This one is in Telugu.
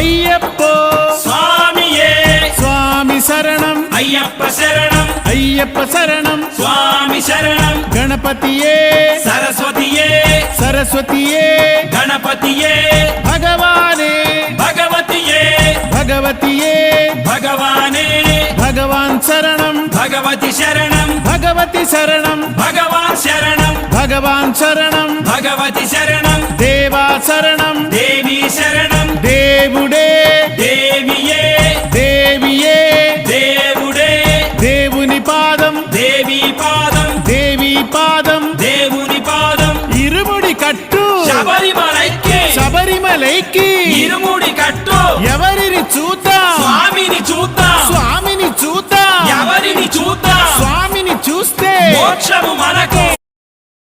అయ్యప్పో స్వామియే స్వామి శరణం అయ్యప్ప శరణం అయ్యప్ప శరణం స్వామి శరణం గణపతియే సరస్వతియే సరస్వతియే గణపతియే భగవానే భగవతియే భగవతియే భగవానే భగవాన్ శరణం భగవతి శరణం భగవతి శరణం భగవాన్ శరణం భగవాన్ శరణం భగవతి శరణం దేవా శరణం దేవి శరణం దేవుడే దేవియే దేవియే దేవుడే దేవుని పాదం దేవి పాదం దేవి పాదం దేవుని పాదం ఇరుముడి కట్టు శబరిమలైకి శబరిమలైకి ఇరుముడి కట్టు ఎవరిని చూద్దాం స్వామిని చూద్దాం స్వామిని చూద్దాం ఎవరిని చూద్దాం స్వామిని చూస్తే మోక్షము మనకు